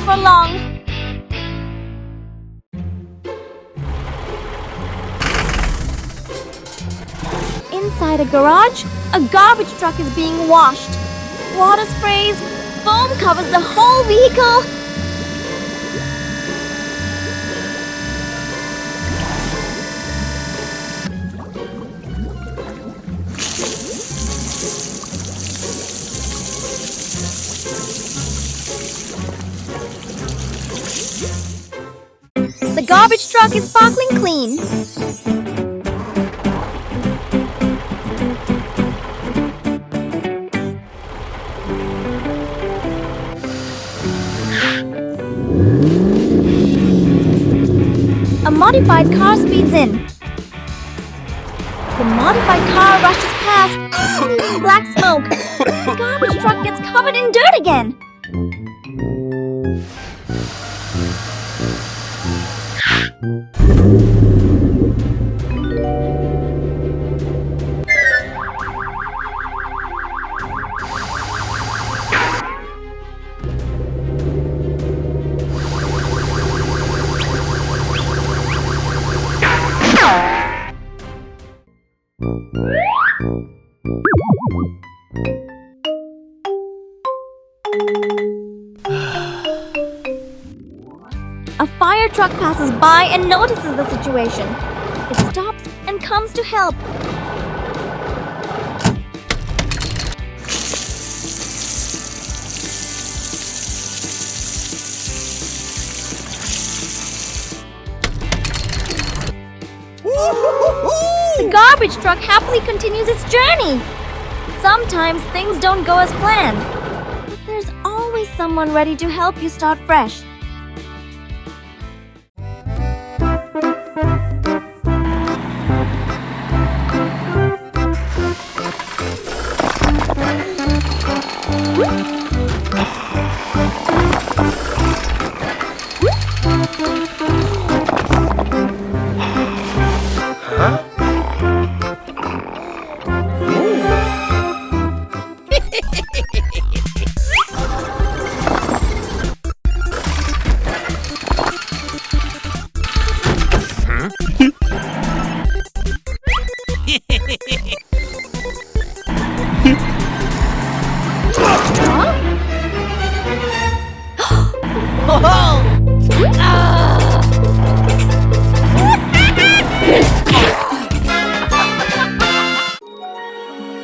for long. Inside a garage, a garbage truck is being washed. Water sprays, foam covers the whole vehicle. The garbage truck is sparkling clean. A modified car speeds in. The modified car rushes past, leaving black smoke. The garbage truck gets covered in dirt again. A fire truck passes by and notices the situation. It stops and comes to help. The garbage truck happily continues its journey. Sometimes things don't go as planned, but there's always someone ready to help you start fresh.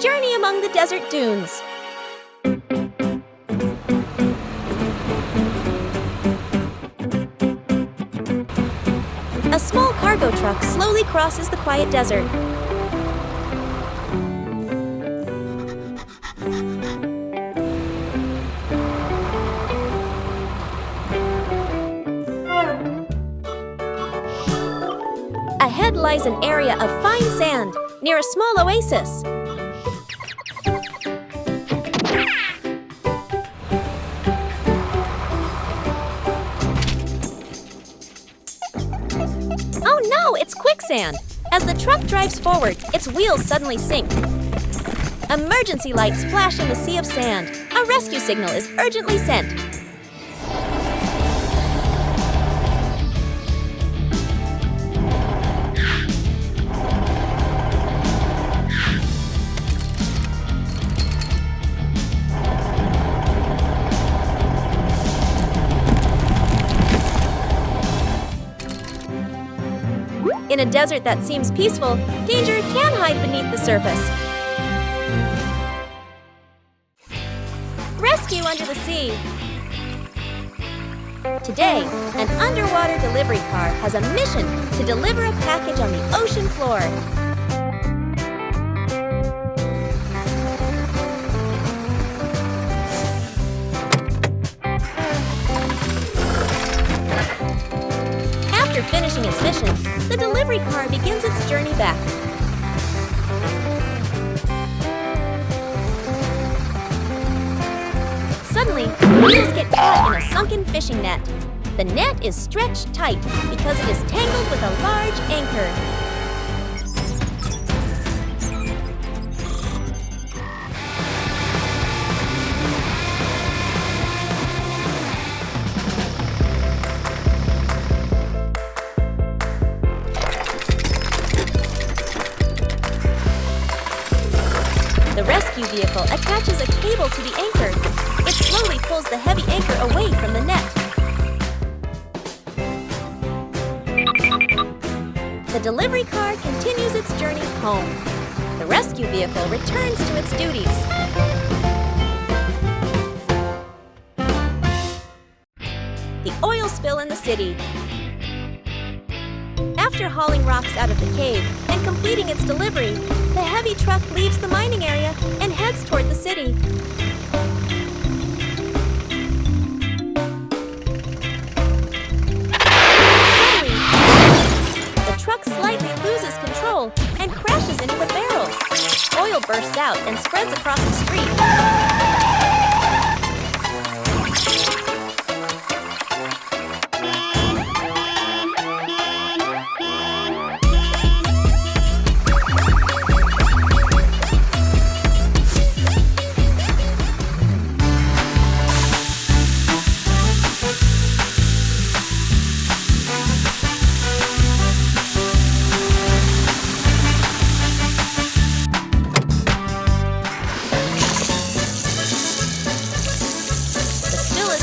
Journey among the desert dunes. A small cargo truck slowly crosses the quiet desert. Ahead lies an area of fine sand near a small oasis. Oh no, it's quicksand! As the truck drives forward, its wheels suddenly sink. Emergency lights flash in the sea of sand. A rescue signal is urgently sent. In a desert that seems peaceful, danger can hide beneath the surface. Rescue under the sea. Today, an underwater delivery car has a mission to deliver a package on the ocean floor. After finishing its mission, the delivery car begins its journey back. Suddenly, wheels get caught in a sunken fishing net. The net is stretched tight because it is tangled with a large anchor. vehicle attaches a cable to the anchor. It slowly pulls the heavy anchor away from the net. The delivery car continues its journey home. The rescue vehicle returns to its duties. The oil spill in the city. After hauling rocks out of the cave and completing its delivery, the heavy truck leaves the mining area and heads toward the city. Suddenly, the truck slightly loses control and crashes into the barrels. Oil bursts out and spreads across the street.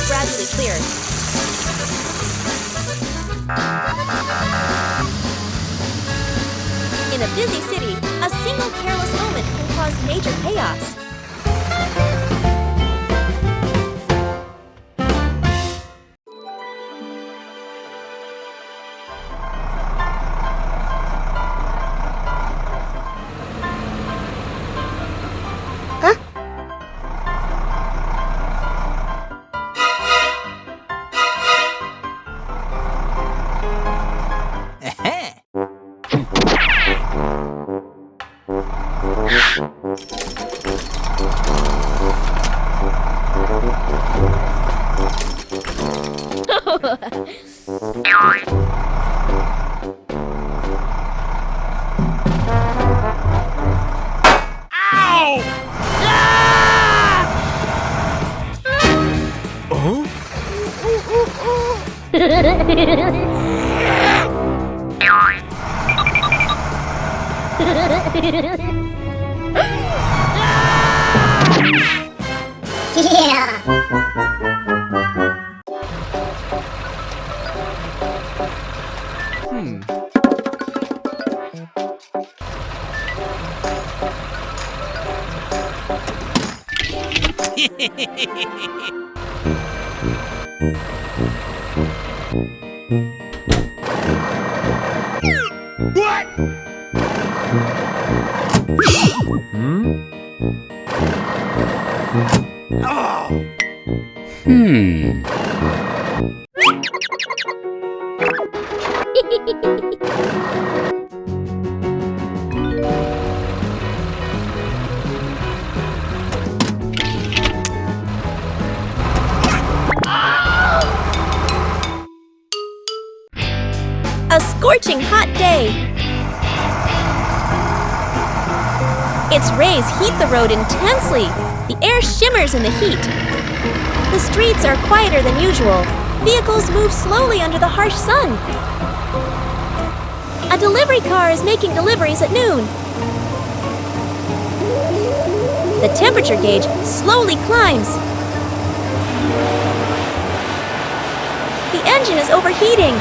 Gradually cleared. In a busy city, a single careless moment can cause major chaos. What? A scorching hot day. Its rays heat the road intensely. The air shimmers in the heat. The streets are quieter than usual. Vehicles move slowly under the harsh sun. A delivery car is making deliveries at noon. The temperature gauge slowly climbs. The engine is overheating.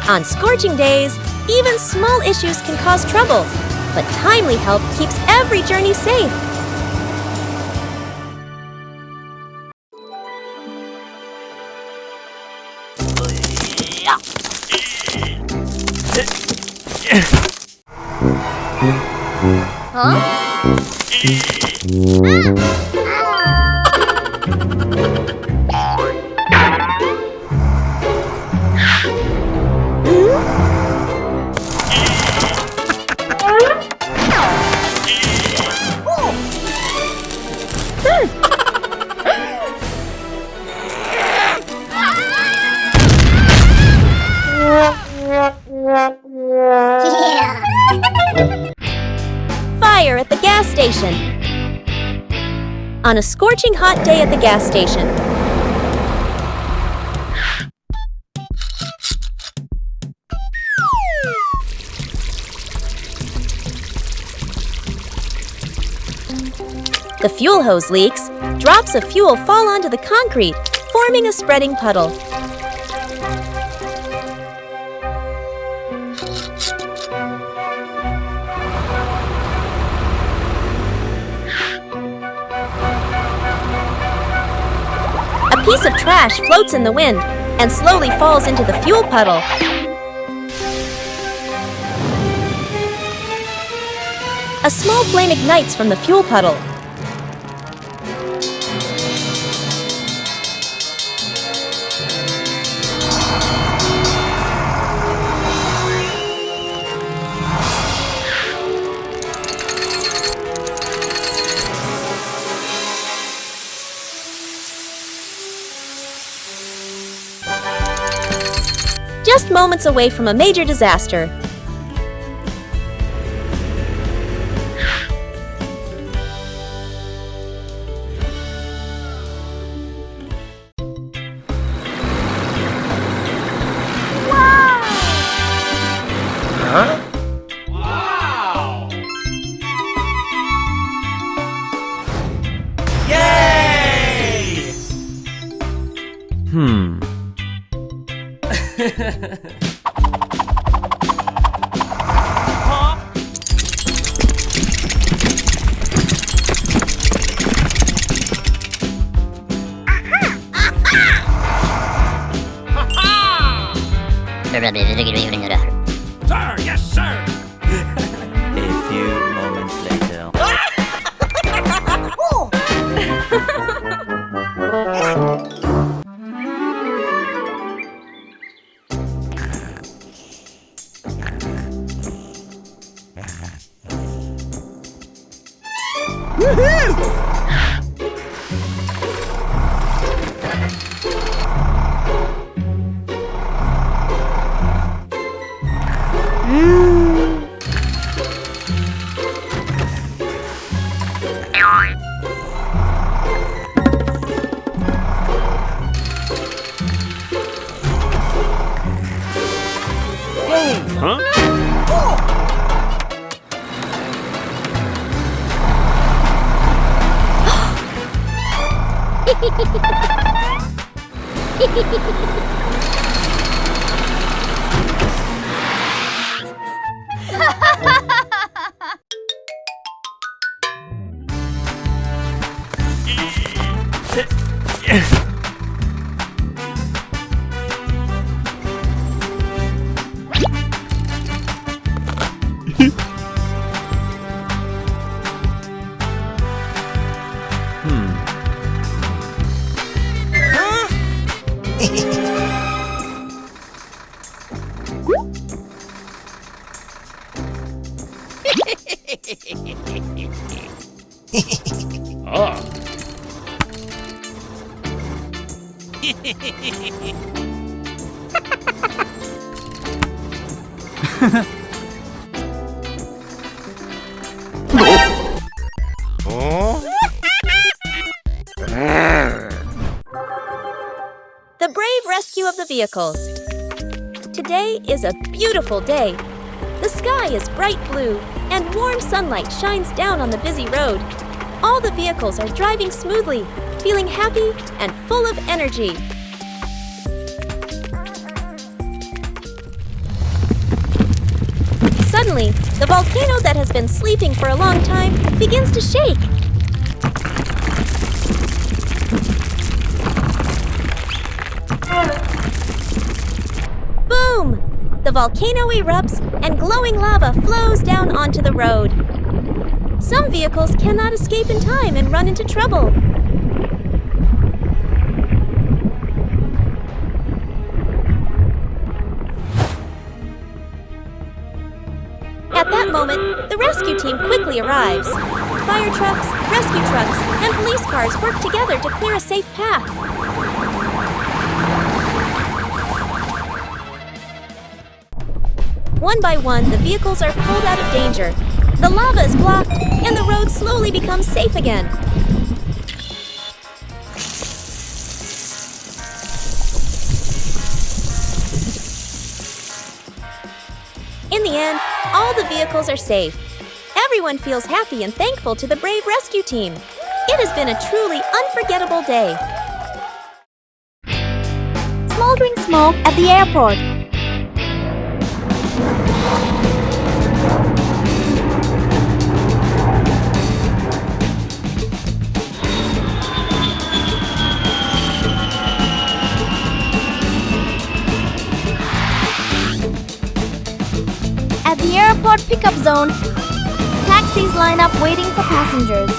On scorching days, even small issues can cause trouble, but timely help keeps every journey safe. Yeah. Fire at the gas station. On a scorching hot day at the gas station. The fuel hose leaks. Drops of fuel fall onto the concrete, forming a spreading puddle. A piece of trash floats in the wind and slowly falls into the fuel puddle. A small flame ignites from the fuel puddle. Just moments away from a major disaster. Wow! Yay! Sir, yes, sir. A few moments later. The brave rescue of the vehicles. Today is a beautiful day. The sky is bright blue, and warm sunlight shines down on the busy road. All the vehicles are driving smoothly, feeling happy and full of energy. Suddenly, the volcano that has been sleeping for a long time begins to shake. Boom! The volcano erupts and glowing lava flows down onto the road. Some vehicles cannot escape in time and run into trouble. At that moment, the rescue team quickly arrives. Fire trucks, rescue trucks, and police cars work together to clear a safe path. One by one, the vehicles are pulled out of danger. The lava is blocked, and the road slowly becomes safe again. In the end, all the vehicles are safe. Everyone feels happy and thankful to the brave rescue team. It has been a truly unforgettable day. Smoldering smoke at the airport. At the airport pickup zone, taxis line up waiting for passengers.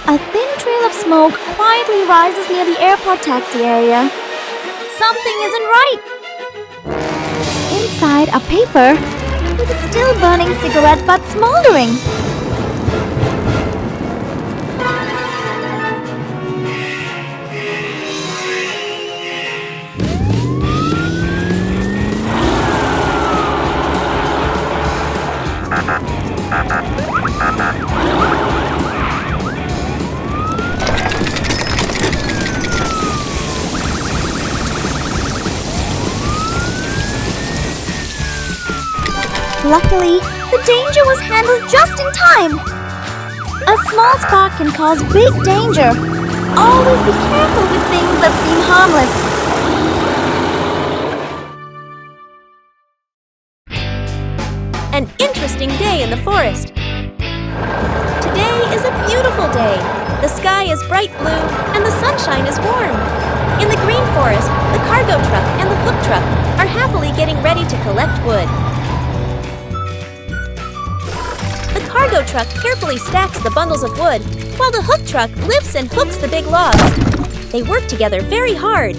A thin trail of smoke quietly rises near the airport taxi area. Something isn't right. Inside, a paper with a still burning cigarette but smoldering. Luckily, the danger was handled just in time. A small spark can cause big danger. Always be careful with things that seem harmless. An interesting day in the forest. Today is a beautiful day. The sky is bright blue and the sunshine is warm. In the green forest, the cargo truck and the hook truck are happily getting ready to collect wood. The cargo truck carefully stacks the bundles of wood, while the hook truck lifts and hooks the big logs. They work together very hard.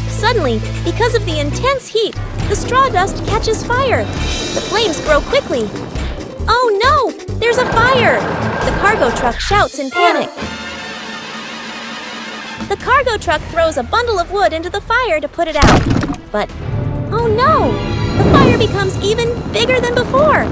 Suddenly, because of the intense heat, the straw dust catches fire. The flames grow quickly. Oh no! There's a fire! The cargo truck shouts in panic. The cargo truck throws a bundle of wood into the fire to put it out. But, oh no! The fire becomes even bigger than before.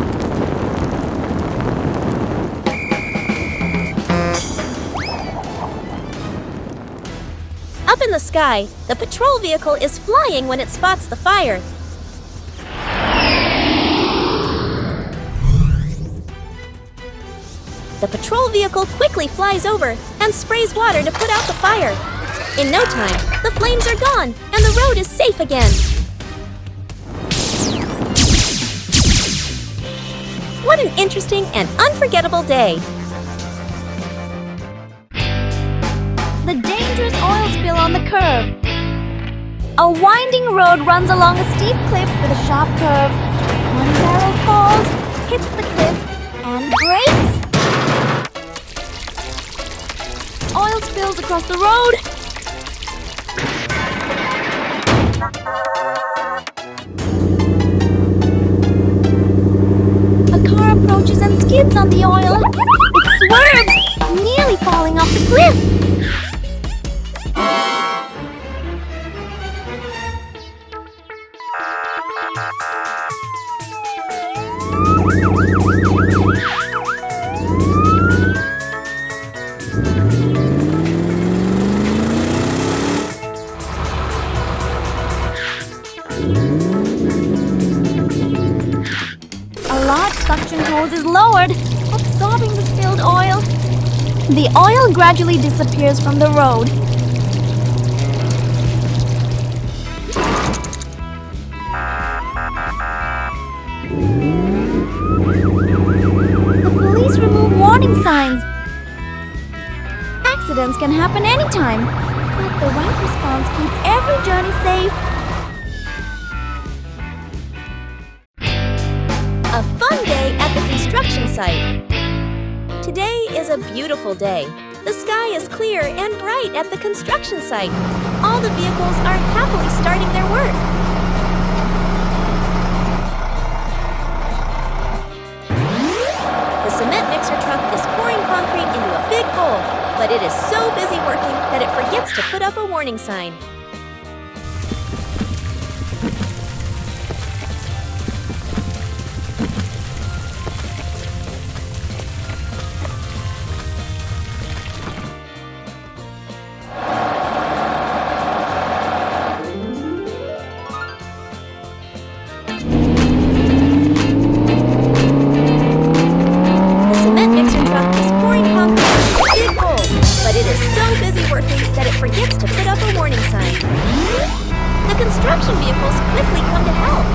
Up in the sky, the patrol vehicle is flying when it spots the fire. The patrol vehicle quickly flies over and sprays water to put out the fire. In no time, the flames are gone and the road is safe again. What an interesting and unforgettable day. The dangerous oil spill on the curve. A winding road runs along a steep cliff with a sharp curve. One barrel falls, hits the cliff, and breaks. Oil spills across the road. A car approaches and skids on the oil. It swerves, nearly falling off the cliff. A large suction hose is lowered, absorbing the spilled oil. The oil gradually disappears from the road. signs. Accidents can happen anytime, but the right response keeps every journey safe. A fun day at the construction site. Today is a beautiful day. The sky is clear and bright at the construction site. All the vehicles are happily starting their work. The cement mixer truck is pouring concrete into a big hole, but it is so busy working that it forgets to put up a warning sign. Forgets to put up a warning sign. The construction vehicles quickly come to help.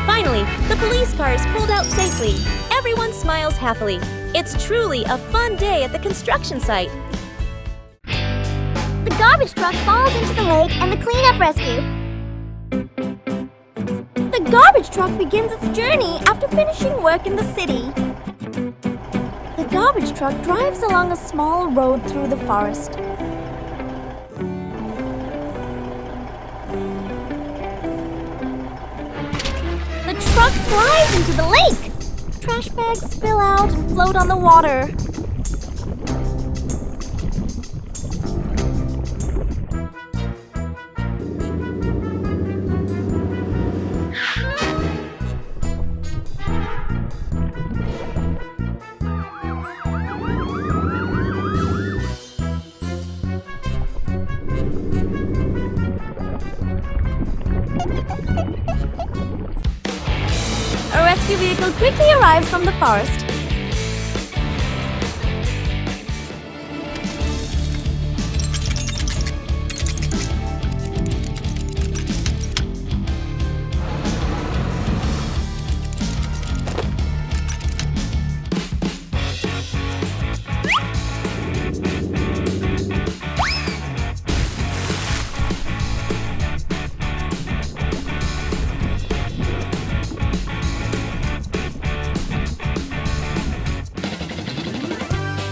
Finally, the police car is pulled out safely. Everyone smiles happily. It's truly a fun day at the construction site. The garbage truck falls into the lake and the cleanup rescue. The garbage truck begins its journey after finishing work in the city. The garbage truck drives along a small road through the forest. The truck slides into the lake. Trash bags spill out and float on the water. A rescue vehicle quickly arrives from the forest.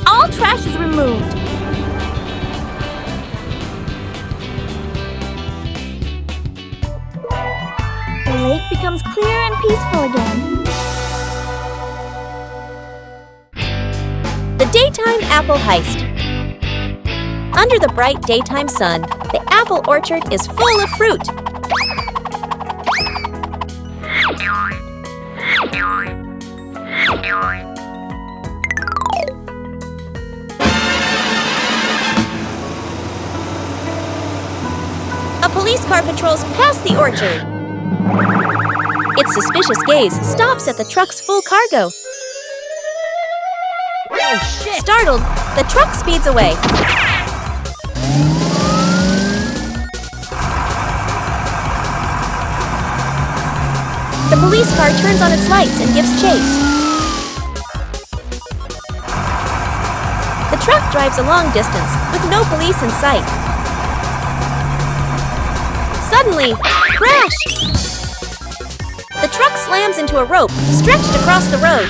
All trash is removed. The lake becomes clear and peaceful again. The Daytime Apple Heist. Under the bright daytime sun, the apple orchard is full of fruit. A police car patrols past the orchard. Its suspicious gaze stops at the truck's full cargo. Startled, the truck speeds away. The police car turns on its lights and gives chase. The truck drives a long distance with no police in sight. Suddenly, crash! The truck slams into a rope stretched across the road.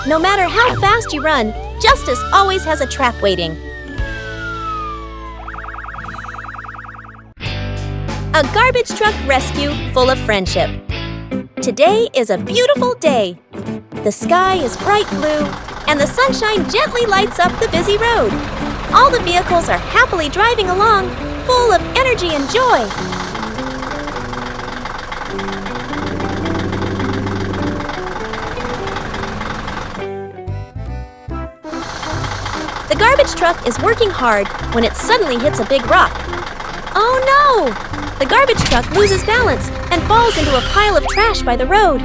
No matter how fast you run, justice always has a trap waiting. A garbage truck rescue full of friendship. Today is a beautiful day. The sky is bright blue, and the sunshine gently lights up the busy road. All the vehicles are happily driving along, full of energy and joy. The garbage truck is working hard when it suddenly hits a big rock. Oh no! The garbage truck loses balance and falls into a pile of trash by the road.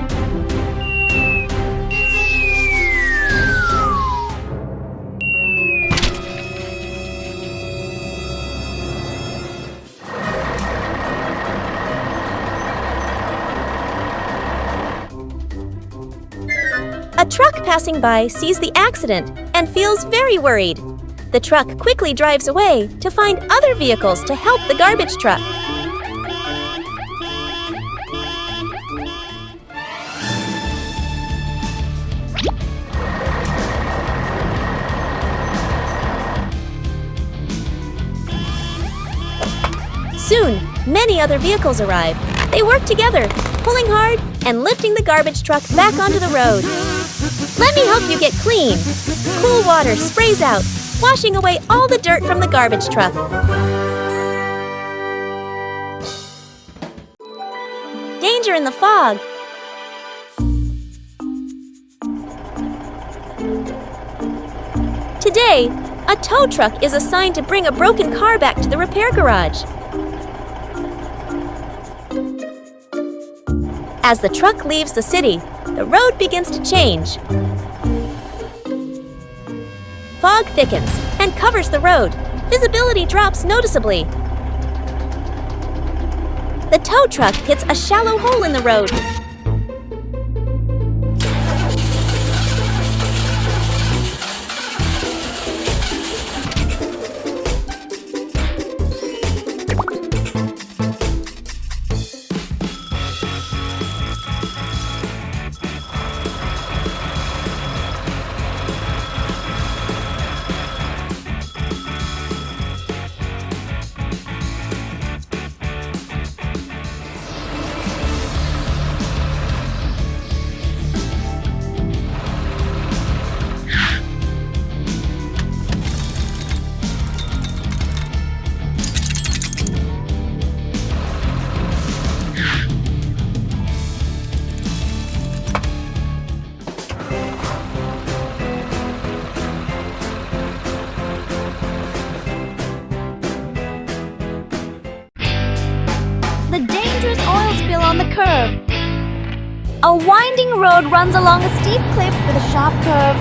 A truck passing by sees the accident and feels very worried. The truck quickly drives away to find other vehicles to help the garbage truck. Soon, many other vehicles arrive. They work together, pulling hard and lifting the garbage truck back onto the road. Let me help you get clean. Cool water sprays out, washing away all the dirt from the garbage truck. Danger in the fog. Today, a tow truck is assigned to bring a broken car back to the repair garage. As the truck leaves the city, the road begins to change. Fog thickens and covers the road. Visibility drops noticeably. The tow truck hits a shallow hole in the road. The dangerous oil spill on the curve. A winding road runs along a steep cliff with a sharp curve.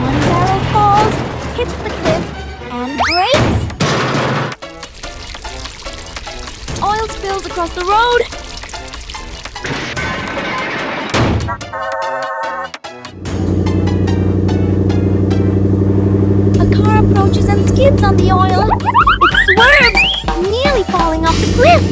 One barrel falls, hits the cliff, and breaks. Oil spills across the road. A car approaches and skids on the oil. It swerves, nearly falling off the cliff.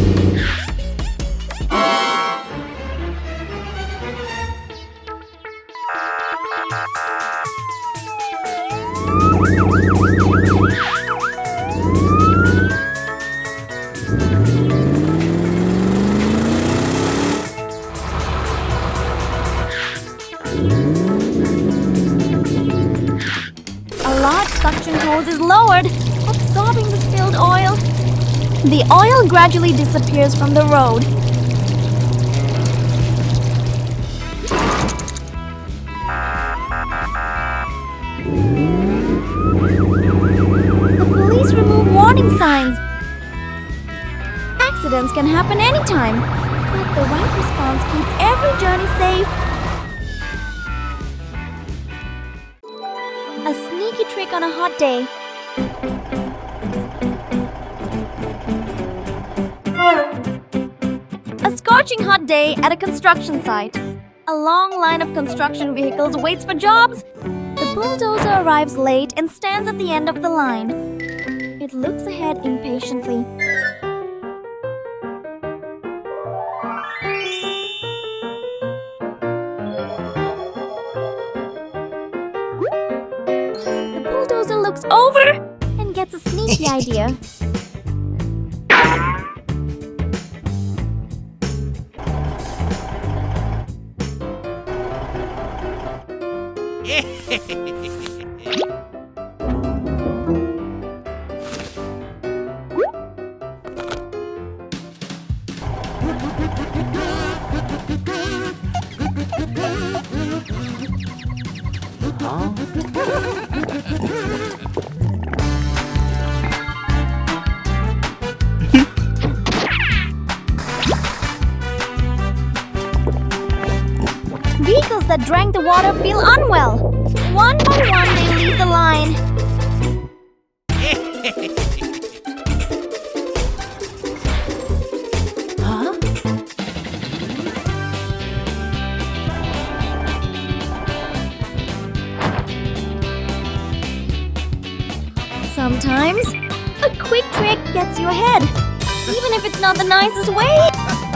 A large suction hose is lowered, absorbing the spilled oil. The oil gradually disappears from the road. The police remove warning signs. Accidents can happen anytime, but the right response keeps every journey safe. A sneaky trick on a hot day. A scorching hot day at a construction site. A long line of construction vehicles waits for jobs. The bulldozer arrives late and stands at the end of the line. It looks ahead impatiently. The bulldozer looks over and gets a sneaky idea. drank the water feel unwell. One by one, they leave the line. Huh? Sometimes, a quick trick gets you ahead, even if it's not the nicest way.